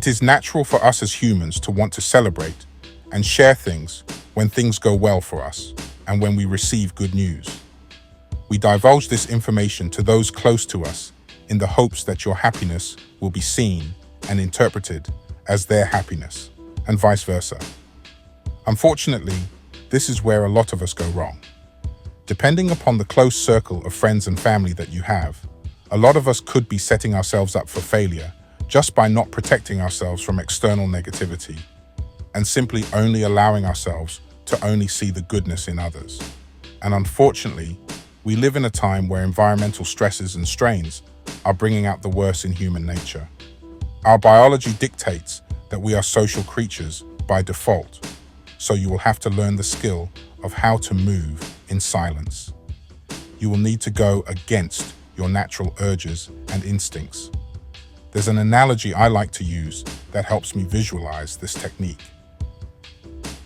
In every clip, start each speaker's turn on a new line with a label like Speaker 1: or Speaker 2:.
Speaker 1: is natural for us as humans to want to celebrate and share things when things go well for us and when we receive good news. We divulge this information to those close to us in the hopes that your happiness will be seen and interpreted as their happiness, and vice versa. Unfortunately, this is where a lot of us go wrong. Depending upon the close circle of friends and family that you have, a lot of us could be setting ourselves up for failure just by not protecting ourselves from external negativity and simply only allowing ourselves to only see the goodness in others. And unfortunately, we live in a time where environmental stresses and strains are bringing out the worst in human nature. Our biology dictates that we are social creatures by default, so you will have to learn the skill of how to move in silence. You will need to go against your natural urges and instincts. There's an analogy I like to use that helps me visualize this technique.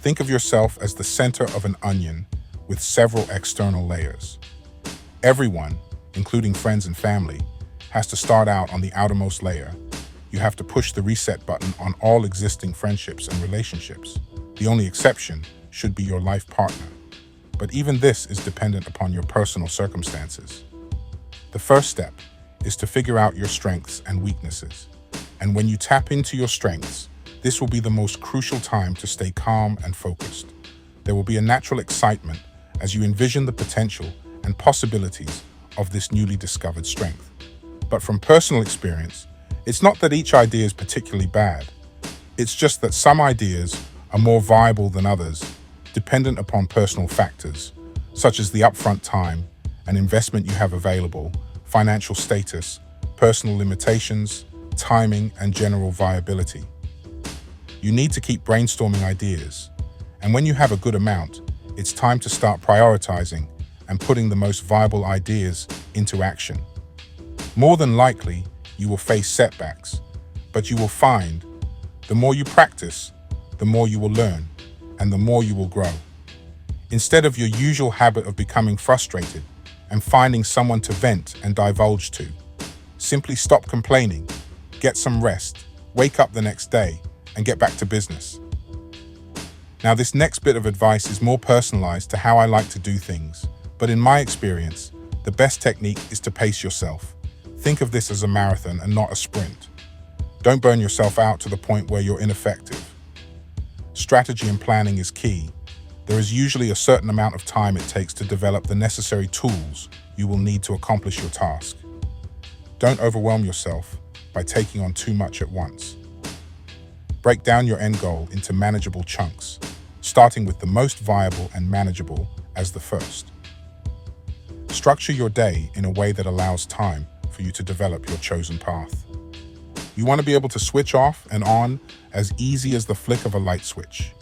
Speaker 1: Think of yourself as the center of an onion with several external layers. Everyone, including friends and family, has to start out on the outermost layer. You have to push the reset button on all existing friendships and relationships. The only exception should be your life partner. But even this is dependent upon your personal circumstances. The first step is to figure out your strengths and weaknesses. And when you tap into your strengths, this will be the most crucial time to stay calm and focused. There will be a natural excitement as you envision the potential and possibilities of this newly discovered strength. But from personal experience, it's not that each idea is particularly bad. It's just that some ideas are more viable than others, dependent upon personal factors, such as the upfront time and investment you have available, financial status, personal limitations, timing, and general viability. You need to keep brainstorming ideas, and when you have a good amount, it's time to start prioritizing and putting the most viable ideas into action. More than likely, you will face setbacks, but you will find the more you practice, the more you will learn, and the more you will grow. Instead of your usual habit of becoming frustrated and finding someone to vent and divulge to, simply stop complaining, get some rest, wake up the next day, and get back to business. Now, this next bit of advice is more personalized to how I like to do things, but in my experience, the best technique is to pace yourself. Think of this as a marathon and not a sprint. Don't burn yourself out to the point where you're ineffective. Strategy and planning is key. There is usually a certain amount of time it takes to develop the necessary tools you will need to accomplish your task. Don't overwhelm yourself by taking on too much at once. Break down your end goal into manageable chunks, starting with the most viable and manageable as the first. Structure your day in a way that allows time for you to develop your chosen path. You want to be able to switch off and on as easy as the flick of a light switch.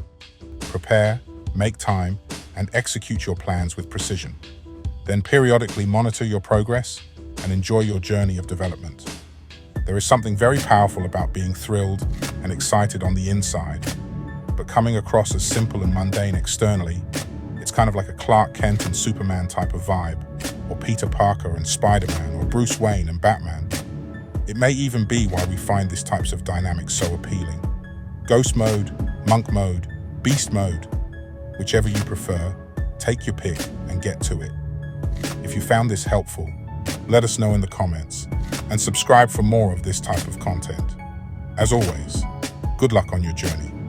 Speaker 1: Prepare, make time, and execute your plans with precision. Then periodically monitor your progress and enjoy your journey of development. There is something very powerful about being thrilled and excited on the inside, but coming across as simple and mundane externally, it's kind of like a Clark Kent and Superman type of vibe, or Peter Parker and Spider-Man, or Bruce Wayne and Batman. It may even be why we find these types of dynamics so appealing. Ghost mode, monk mode, beast mode, whichever you prefer, take your pick and get to it. If you found this helpful, let us know in the comments and subscribe for more of this type of content. As always, good luck on your journey.